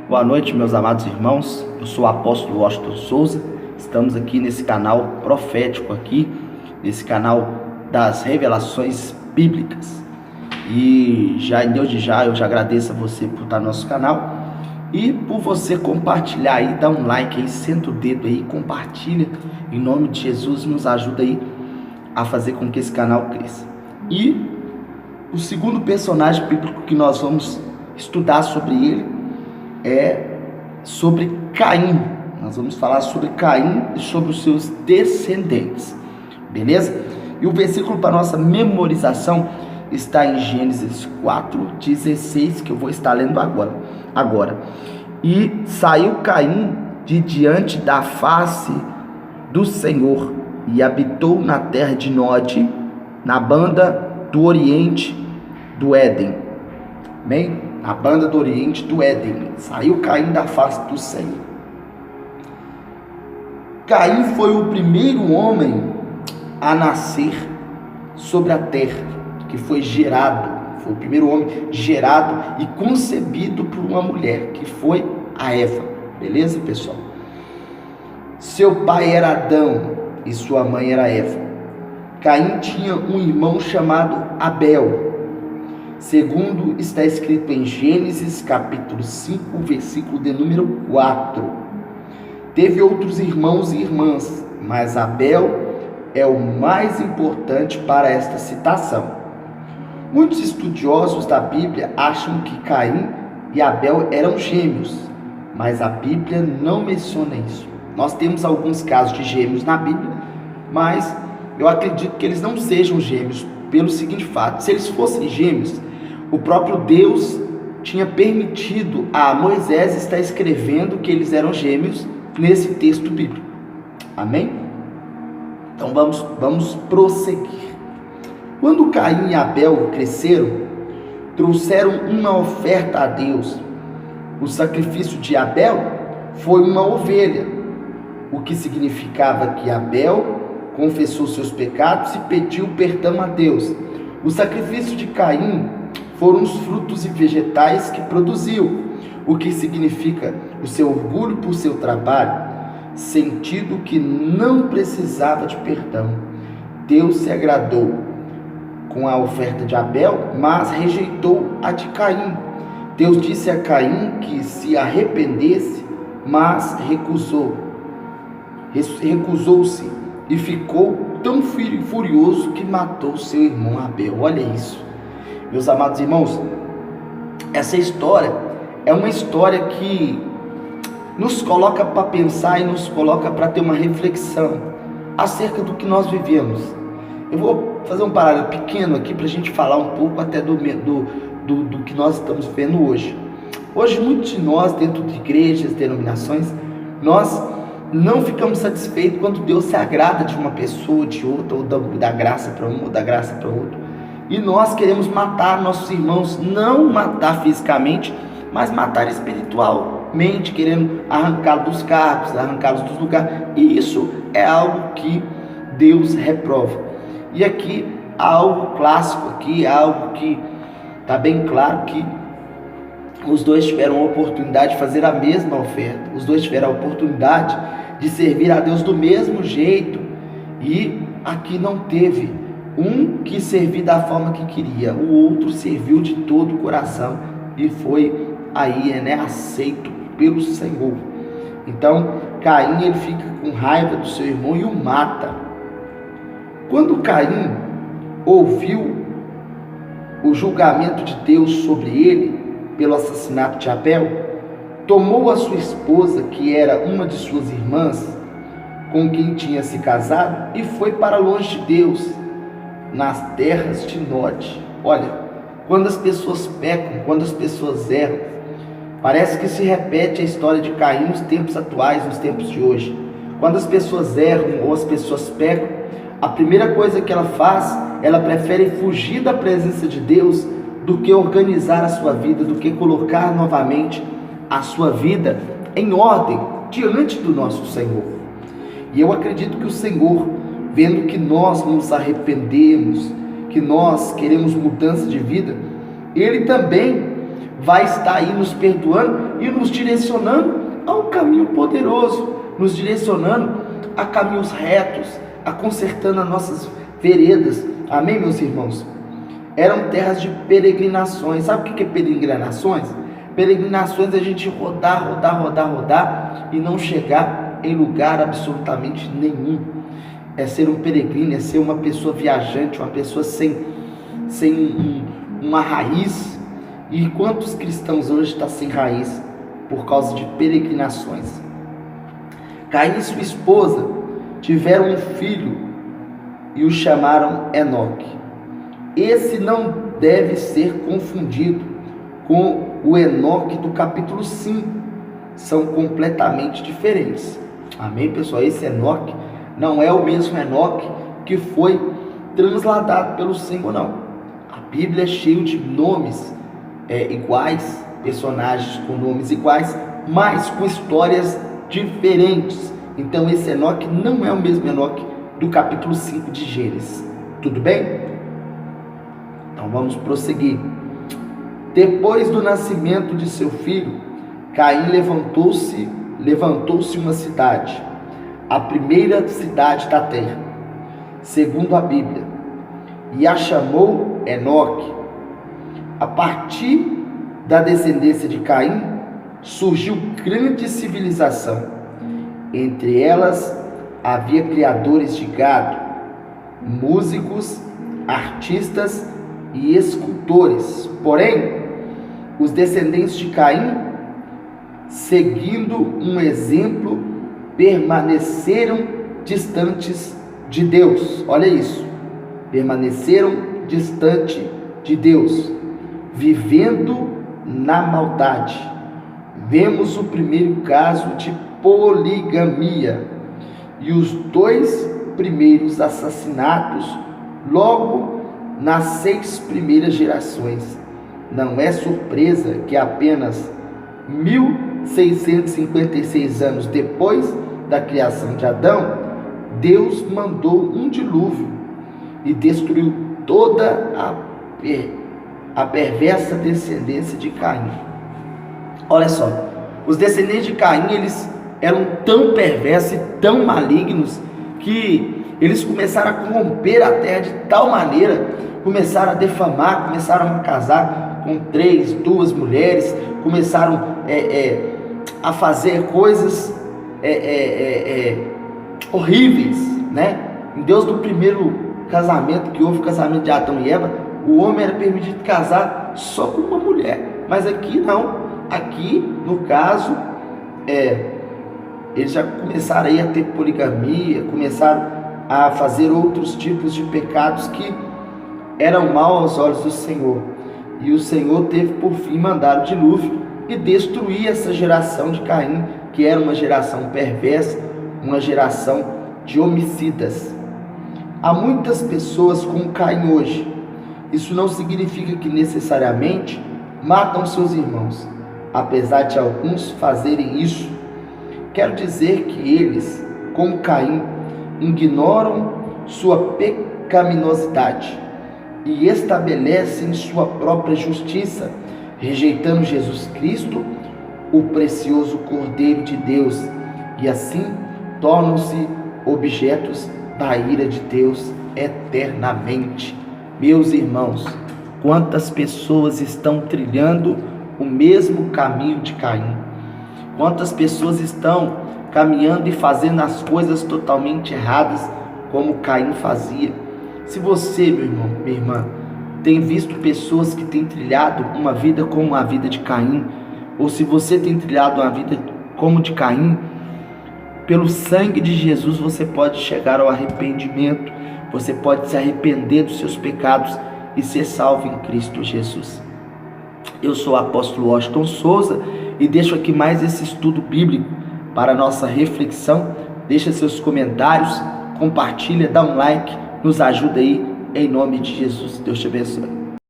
Boa noite, meus amados irmãos. Eu sou o apóstolo Washington Souza. Estamos aqui nesse canal profético aqui, nesse canal das revelações bíblicas. E já em Deus de já, eu já agradeço a você por estar no nosso canal e por você compartilhar aí, dá um like aí, senta o dedo aí, compartilha. Em nome de Jesus, nos ajuda aí a fazer com que esse canal cresça. E o segundo personagem bíblico que nós vamos estudar sobre ele é sobre Caim. Nós vamos falar sobre Caim e sobre os seus descendentes, beleza? E o versículo para nossa memorização está em Gênesis 4:16, que eu vou estar lendo agora. E saiu Caim de diante da face do Senhor e habitou na terra de Nod, na banda do oriente do Éden. Bem, na banda do oriente do Éden, saiu Caim da face do Senhor. Caim foi o primeiro homem a nascer sobre a terra, que foi gerado, foi o primeiro homem gerado e concebido por uma mulher, que foi a Eva, beleza, pessoal? Seu pai era Adão e sua mãe era Eva. Caim tinha um irmão chamado Abel, segundo está escrito em Gênesis capítulo 5, versículo de número 4. Teve outros irmãos e irmãs, mas Abel é o mais importante para esta citação. Muitos estudiosos da Bíblia acham que Caim e Abel eram gêmeos, mas a Bíblia não menciona isso. Nós temos alguns casos de gêmeos na Bíblia, mas eu acredito que eles não sejam gêmeos pelo seguinte fato: se eles fossem gêmeos, o próprio Deus tinha permitido a Moisés estar escrevendo que eles eram gêmeos nesse texto bíblico. Amém? Então vamos prosseguir. Quando Caim e Abel cresceram, trouxeram uma oferta a Deus. O sacrifício de Abel foi uma ovelha, o que significava que Abel confessou seus pecados e pediu perdão a Deus. O sacrifício de Caim foram os frutos e vegetais que produziu, o que significa o seu orgulho por seu trabalho, sentido que não precisava de perdão. Deus se agradou com a oferta de Abel, mas rejeitou a de Caim. Deus disse a Caim que se arrependesse, mas recusou-se e ficou tão furioso que matou seu irmão Abel. Olha isso, meus amados irmãos. Essa história é uma história que nos coloca para pensar e nos coloca para ter uma reflexão acerca do que nós vivemos. Eu vou fazer um paralelo pequeno aqui para a gente falar um pouco até do que nós estamos vendo hoje. Hoje muitos de nós, dentro de igrejas, denominações, nós não ficamos satisfeitos quando Deus se agrada de uma pessoa, de outra, ou dá graça para um, ou dá graça para outro. E nós queremos matar nossos irmãos, não matar fisicamente, mas matar espiritualmente, querendo arrancá-los dos cargos, arrancá-los dos lugares. E isso é algo que Deus reprova. E aqui há algo clássico, aqui há algo que está bem claro, que os dois tiveram a oportunidade de fazer a mesma oferta. Os dois tiveram a oportunidade de servir a Deus do mesmo jeito. E aqui não teve um que serviu da forma que queria. O outro serviu de todo o coração e foi aí, aceito pelo Senhor. Então, Caim, ele fica com raiva do seu irmão e o mata. Quando Caim ouviu o julgamento de Deus sobre ele, pelo assassinato de Abel, tomou a sua esposa, que era uma de suas irmãs, com quem tinha se casado, e foi para longe de Deus, nas terras de Nod. Olha, quando as pessoas pecam, quando as pessoas erram, parece que se repete a história de Caim nos tempos atuais, nos tempos de hoje. Quando as pessoas erram ou as pessoas pecam, a primeira coisa que ela faz, ela prefere fugir da presença de Deus do que organizar a sua vida, do que colocar novamente a sua vida em ordem diante do nosso Senhor. E eu acredito que o Senhor, vendo que nós nos arrependemos, que nós queremos mudança de vida, Ele também vai estar aí nos perdoando e nos direcionando a um caminho poderoso, nos direcionando a caminhos retos, a consertando as nossas veredas. Amém, meus irmãos? Eram terras de peregrinações. Sabe o que é peregrinações? Peregrinações é a gente rodar e não chegar em lugar absolutamente nenhum. É ser um peregrino, é ser uma pessoa viajante, uma pessoa sem uma raiz. E quantos cristãos hoje estão sem raiz por causa de peregrinações? Caim e sua esposa tiveram um filho e o chamaram Enoque. Esse não deve ser confundido com o Enoque do capítulo 5. São completamente diferentes. Amém, pessoal? Esse Enoque não é o mesmo Enoque que foi transladado pelo Senhor, não. A Bíblia é cheia de nomes iguais, personagens com nomes iguais, mas com histórias diferentes. Então esse Enoque não é o mesmo Enoque do capítulo 5 de Gênesis. Tudo bem? Então vamos prosseguir. Depois do nascimento de seu filho, Caim levantou-se uma cidade, a primeira cidade da terra, segundo a Bíblia, e a chamou Enoque. A partir da descendência de Caim, surgiu grande civilização. Entre elas havia criadores de gado, músicos, artistas e escultores. Porém, os descendentes de Caim, seguindo um exemplo, permaneceram distantes de Deus. Olha isso. Permaneceram distante de Deus, vivendo na maldade. Vemos o primeiro caso de poligamia e os 2 primeiros assassinatos logo nas 6 primeiras gerações. Não é surpresa que apenas 1656 anos depois da criação de Adão, Deus mandou um dilúvio e destruiu toda a perversa descendência de Caim. Olha só, os descendentes de Caim, eles eram tão perversos e tão malignos que eles começaram a corromper a terra de tal maneira, começaram a defamar, começaram a casar com 3, 2 mulheres, começaram a fazer coisas horríveis, né? Em Deus, do primeiro casamento que houve, o casamento de Adão e Eva, o homem era permitido casar só com uma mulher, mas aqui não. Aqui, no caso, eles já começaram aí a ter poligamia, começaram a fazer outros tipos de pecados que eram mal aos olhos do Senhor. E o Senhor teve por fim mandar o dilúvio e destruir essa geração de Caim, que era uma geração perversa, uma geração de homicidas. Há muitas pessoas como Caim hoje. Isso não significa que necessariamente matam seus irmãos, apesar de alguns fazerem isso. Quero dizer que eles, como Caim, ignoram sua pecaminosidade e estabelecem sua própria justiça, rejeitando Jesus Cristo, o precioso Cordeiro de Deus, e assim tornam-se objetos da ira de Deus eternamente. Meus irmãos, quantas pessoas estão trilhando o mesmo caminho de Caim? Quantas pessoas estão caminhando e fazendo as coisas totalmente erradas, como Caim fazia? Se você, meu irmão, minha irmã, tem visto pessoas que têm trilhado uma vida como a vida de Caim, ou se você tem trilhado uma vida como de Caim, pelo sangue de Jesus você pode chegar ao arrependimento, você pode se arrepender dos seus pecados e ser salvo em Cristo Jesus. Eu sou o apóstolo Washington Souza e deixo aqui mais esse estudo bíblico para a nossa reflexão. Deixa seus comentários, compartilha, dá um like, nos ajuda aí, em nome de Jesus. Deus te abençoe.